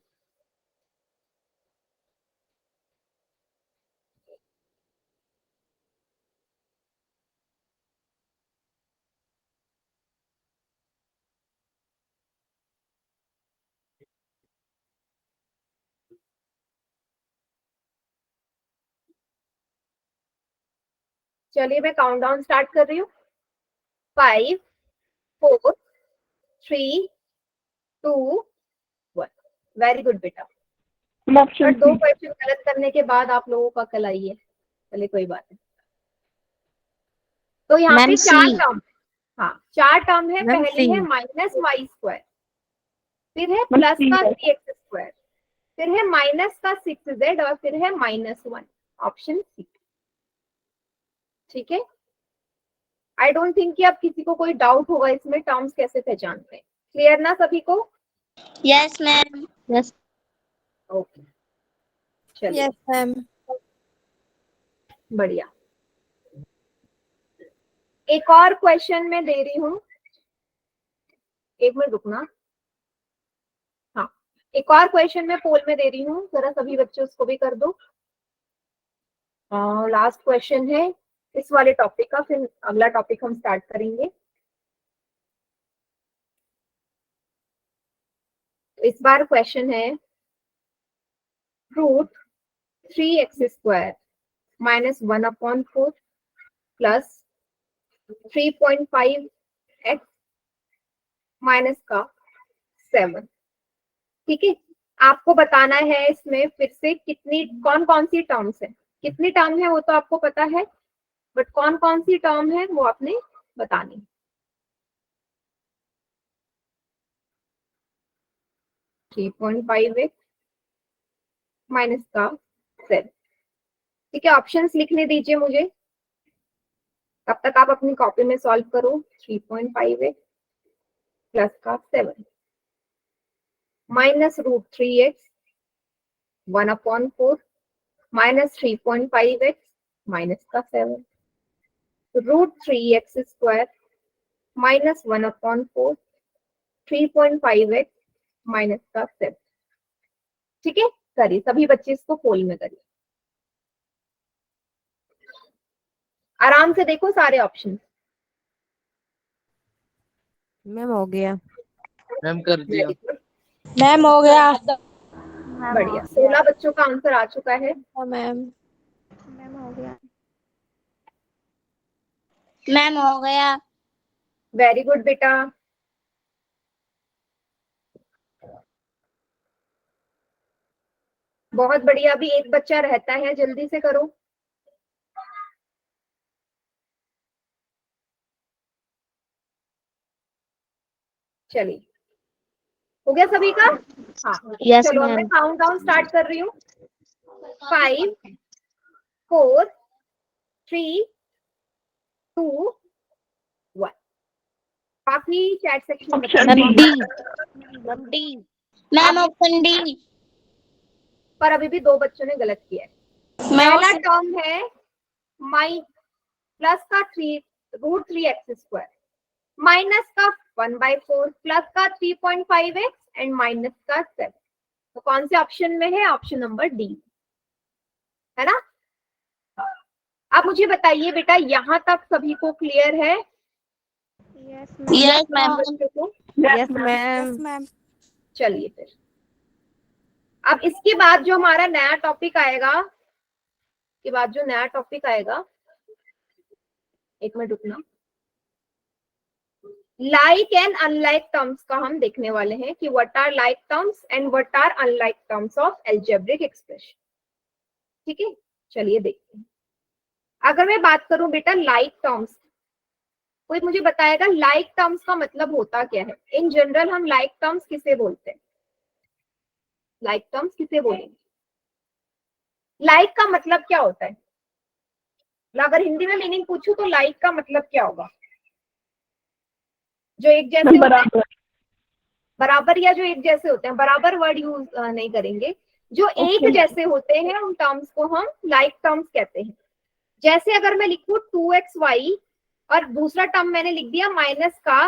चलिए मैं काउंटडाउन स्टार्ट कर रही हूँ। 5 4 3 2 1। वेरी गुड बेटा। मैम ऑप्शन पर 2 सी। क्वेश्चन गलत करने के बाद आप लोगों का कल आई है। चलिए कोई बात नहीं। तो यहाँ पे मैम 4 सी। टर्म, हाँ 4 टर्म है। मैम पहली है C। -y², फिर है मैम प्लस सी का है। 3x², फिर है माइनस का 6z और फिर है -1। Option C. ठीक है। आई डोंट थिंक कि अब किसी को कोई डाउट होगा इसमें टर्म्स कैसे पहचानते हैं। क्लियर ना सभी को? Yes, ma'am. Yes. ओके चलिए Yes, ma'am. बढ़िया। एक और क्वेश्चन मैं दे रही हूँ, एक मिनट रुकना। हाँ, एक और क्वेश्चन मैं पोल में दे रही हूँ, जरा सभी बच्चे उसको भी कर दो। लास्ट क्वेश्चन है इस वाले टॉपिक का, फिर अगला टॉपिक हम स्टार्ट करेंगे। इस बार क्वेश्चन है √3x² -1/4 प्लस 3.5x माइनस का 7। ठीक है। आपको बताना है इसमें फिर से कितनी कौन कौन सी टर्म्स है। कितनी टर्म है वो तो आपको पता है, बट कौन कौन सी टर्म है वो आपने बतानी। 3.5x माइनस का 7। ठीक है, ऑप्शंस लिखने दीजिए मुझे, तब तक आप अपनी कॉपी में सॉल्व करो। 3.5x प्लस का 7 minus √3x 1/4 minus 3.5x minus का 7 √3x² माइनस 1/4 3.5x माइनस का 7। ठीक है, करिए सभी बच्चे इसको पोल में करिए। आराम से देखो सारे ऑप्शन। मैम हो गया। मैम कर दिया। मैम हो गया। बढ़िया, 16 बच्चों का आंसर आ चुका है। मैम मैम हो गया। वेरी गुड बेटा। बहुत बढ़िया, अभी एक बच्चा रहता है, जल्दी से करो। चलिए, हो गया सभी का? हाँ, यस चलो अब मैं मैम। काउंट डाउन स्टार्ट कर रही हूँ। 5 4 3 2 1। बाकी चैट सेक्शन में Option बताओ। Ma'am D. Ma'am D. Ma'am option D. पर अभी भी 2 बच्चों ने गलत किया है। पहला टर्म है माइ प्लस का 3√3x² माइनस का 1/4 प्लस का 3.5x एंड माइनस का 7। तो कौन से ऑप्शन में है? ऑप्शन नंबर डी, है ना? अब मुझे बताइए बेटा, यहाँ तक सभी को क्लियर है? Yes ma'am. बच्चों को? Yes, ma'am. मैम चलिए फिर, अब इसके बाद जो हमारा नया टॉपिक आएगा, के बाद जो नया टॉपिक आएगा, एक मिनट रुकना, लाइक एंड अनलाइक टर्म्स का हम देखने वाले हैं कि what are like terms and what are unlike terms of algebraic expression. ठीक है, चलिए देखते हैं। अगर मैं बात करूं बेटा लाइक टर्म्स, कोई मुझे बताएगा लाइक टर्म्स का मतलब होता क्या है? इन जनरल हम लाइक टर्म्स किसे बोलते हैं? लाइक टर्म्स किसे बोलेंगे? लाइक का मतलब क्या होता है? अगर हिंदी में मीनिंग पूछूं तो लाइक का मतलब क्या होगा? जो एक जैसे होते हैं, बराबर। बराबर, या जो एक जैसे होते हैं, बराबर वर्ड यूज नहीं करेंगे, जो एक जैसे होते हैं उन टर्म्स को हम लाइक टर्म्स कहते हैं। जैसे अगर मैं लिखूं 2xy और दूसरा टर्म मैंने लिख दिया माइनस का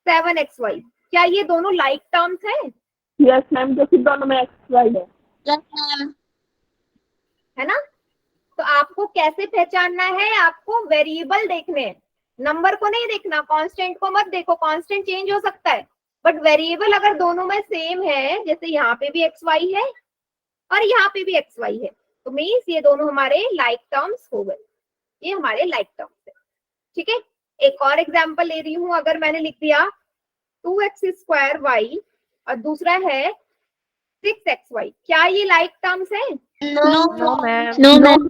7xy, क्या ये दोनों लाइक टर्म्स हैं? यस मैम, जो कि दोनों में एक्स वाई है। Yes ma'am. है ना? तो आपको कैसे पहचानना है? आपको वेरिएबल देखने हैं, नंबर को नहीं देखना, कांस्टेंट को मत देखो, कांस्टेंट चेंज हो सकता है, बट वेरिएबल अगर दोनों में सेम है, जैसे यहाँ पे भी एक्स वाई है और यहाँ पे भी एक्स वाई है, तो मीन्स ये दोनों हमारे लाइक टर्म्स हो गए, ये हमारे लाइक टर्म्स है। ठीक है, एक और एग्जांपल ले रही हूँ। अगर मैंने लिख दिया 2x² और दूसरा है 6xy, क्या ये लाइक टर्म्स है? No, ma'am. No ma'am.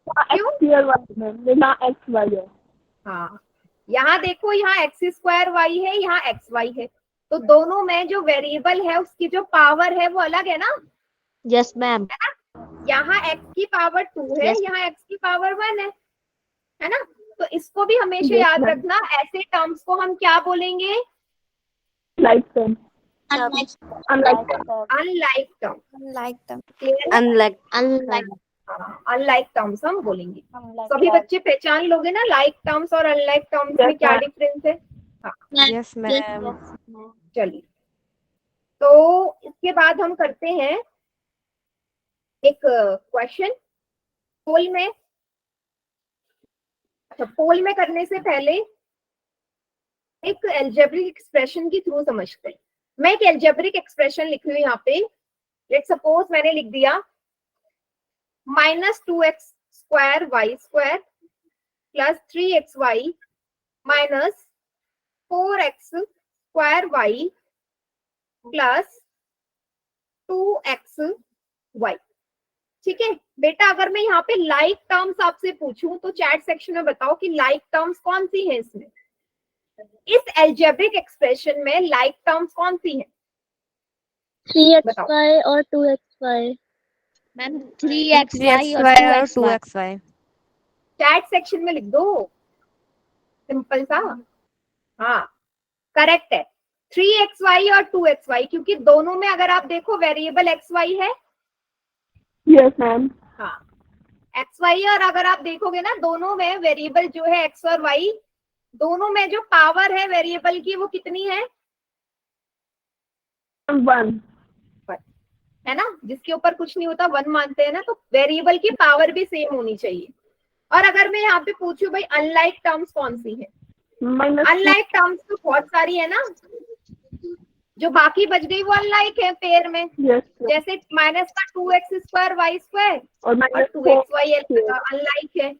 क्यों? ना एक्स वाई है। हाँ, यहाँ देखो, यहाँ x² है, यहाँ xy है, तो दोनों में जो वेरिएबल है उसकी जो पावर है वो अलग है ना? Yes ma'am. यहाँ x की पावर 2 है, Yes. यहाँ x की पावर 1 है ना? तो इसको भी हमेशा Yes, याद ma'am. रखना, ऐसे टर्म्स को हम क्या बोलेंगे? Like term. Unlike. Unlike unlike term. Like term clear है? Unlike. अनलाइक। अनलाइक टर्म्स हम बोलेंगे। सभी बच्चे पहचान लोगे ना लाइक टर्म्स और अनलाइक टर्म्स में Yes, क्या ma'am. डिफरेंस है? Yes, ma'am. चलिए, तो इसके बाद हम करते हैं एक क्वेश्चन पोल में। अच्छा, पोल में करने से पहले एक अलजेब्रिक एक्सप्रेशन के थ्रू समझते हैं। मैं एक अलजेब्रिक एक्सप्रेशन लिख रही हूँ यहाँ पे। लेट सपोज मैंने लिख दिया -2x² plus 3xy minus 4x² plus 2xy। ठीक है बेटा, अगर मैं यहाँ पे लाइक टर्म्स आपसे पूछूं तो चैट सेक्शन में बताओ कि लाइक टर्म्स कौन सी है इसमें? इस अलजेब्रिक एक्सप्रेशन में लाइक टर्म्स कौन सी है? 3xy और 2xy। मैम 3xy और 3xy और 2xy। 2xy. चैट सेक्शन में लिख दो, सिंपल सा। हाँ, करेक्ट है, 3xy और 2xy, क्योंकि दोनों में अगर आप देखो वेरिएबल xy है। Yes ma'am. हाँ, xy, और अगर आप देखोगे ना दोनों में वेरिएबल जो है x और y, दोनों में जो पावर है वेरिएबल की वो कितनी है? 1 है ना? जिसके ऊपर कुछ नहीं होता 1 मानते हैं ना, तो वेरिएबल की पावर भी सेम होनी चाहिए। और अगर मैं यहाँ पे पूछूं भाई अनलाइक टर्म्स कौन सी है? माइनस अनलाइक टर्म्स तो बहुत सारी है ना, जो बाकी बच गई वो अनलाइक है पेयर में, Yes, ma'am. जैसे माइनस का 2x² y स्क्वायर और और minus 2xy 4 अनलाइक है।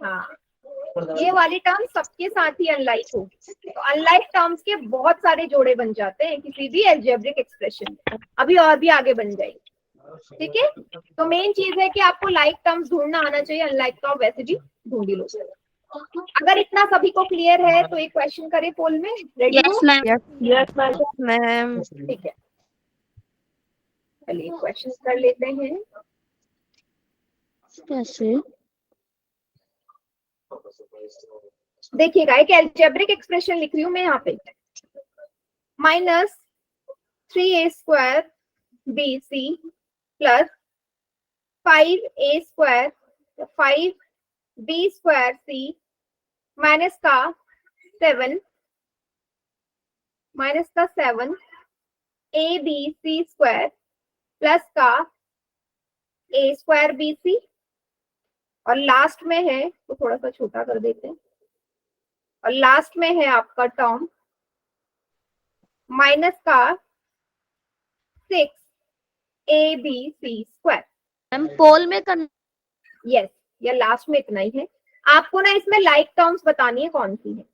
हाँ, ये वाली टर्म सबके साथ ही अनलाइक हो, तो अनलाइक टर्म्स के बहुत सारे जोड़े बन जाते हैं किसी भी अलजेब्रिक एक्सप्रेशन में। अभी और भी आगे बन जाएगी, ठीक है। तो मेन चीज है कि आपको लाइक टर्म्स ढूंढना आना चाहिए, अनलाइक तो आप वैसे भी ढूंढ ही लो। अगर इतना सभी को क्लियर है तो एक क्वेश्चन करें पोल में, रेडी हो? Yes, ma'am. Yes, ma'am. Ma'am ठीक है, चलिए क्वेश्चन कर लेते हैं। कैसे? देखिएगा, एक अलजेब्रिक एक्सप्रेशन लिख रही हूँ मैं यहाँ पे, -3a² bc plus 5a² 5b² c minus का 7 abc² प्लस का a² bc, और लास्ट में है तो थोड़ा सा छोटा कर देते हैं, और लास्ट में है आपका टर्म माइनस का 6 abc²। मैम पोल में कर यस, ये लास्ट में इतना ही है। आपको ना इसमें लाइक टर्म्स बतानी है कौन सी है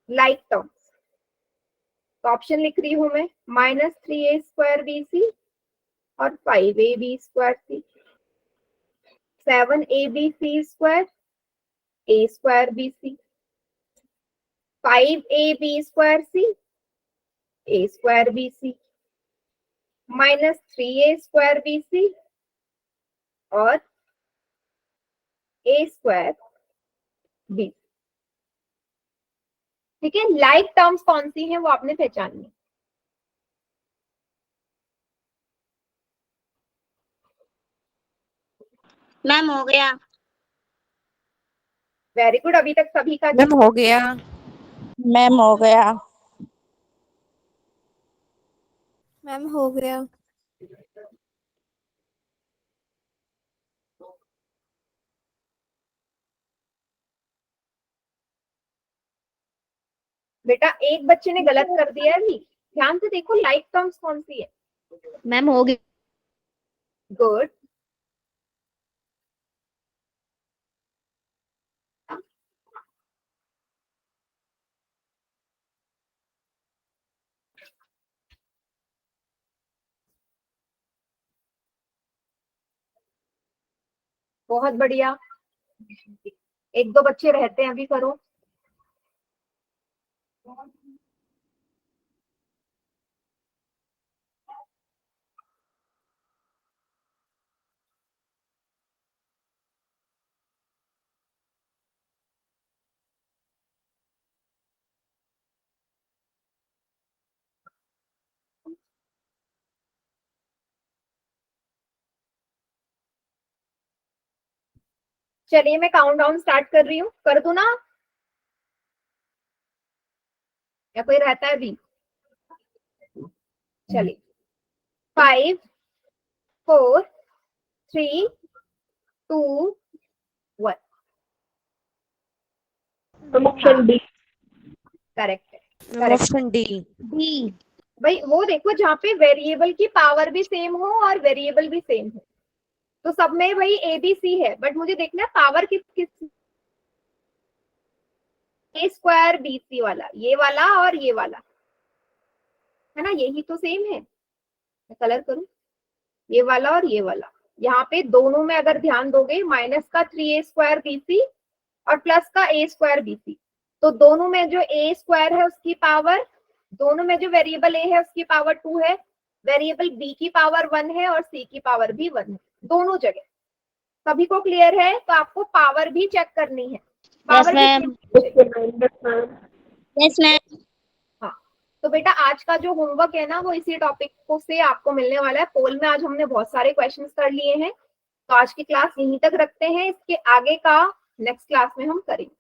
लाइक टर्म्स। तो ऑप्शन लिख रही हूं मैं, -3a² bc और 5ab² c, 7abc² a² bc, 5ab² c a² bc, -3a² bc और a² bc। ठीक है, लाइक टर्म्स कौन सी हैं वो आपने पहचानी है। मैम हो गया। वेरी गुड, अभी तक सभी का मैम हो गया। मैम हो गया। मैम हो गया। बेटा एक बच्चे ने गलत कर दिया है अभी, ध्यान से देखो लाइक टर्म्स कौन सी है। मैम हो गया। गुड, बहुत बढ़िया। एक दो बच्चे रहते हैं, अभी करो। चलिए मैं काउंट डाउन स्टार्ट कर रही हूँ, कर दूं ना या कोई रहता है अभी? चलिए 5 4 3 2 1। Option D. करेक्ट है। Option D. डी। भाई वो देखो जहाँ पे वेरिएबल की पावर भी सेम हो और वेरिएबल भी सेम हो, तो सब में भाई ABC है, बट मुझे देखना है पावर किस किस। a² bc वाला, ये वाला और ये वाला है ना, यही तो सेम है। मैं कलर करूं, ये वाला और ये वाला, यहाँ पे दोनों में अगर ध्यान दोगे माइनस का 3a² bc और प्लस का a² bc, तो दोनों में जो a² है उसकी पावर, दोनों में जो वेरिएबल a है उसकी पावर 2 है, वेरिएबल b की पावर 1 है और c की पावर भी 1 है, दोनों जगह। सभी को क्लियर है? तो आपको पावर भी चेक करनी है। Power ma'am. Yes ma'am. हाँ, तो बेटा आज का जो होमवर्क है ना वो इसी टॉपिक को से आपको मिलने वाला है। पोल में आज हमने बहुत सारे क्वेश्चंस कर लिए हैं, तो आज की क्लास यहीं तक रखते हैं, इसके आगे का नेक्स्ट क्लास में हम करेंगे।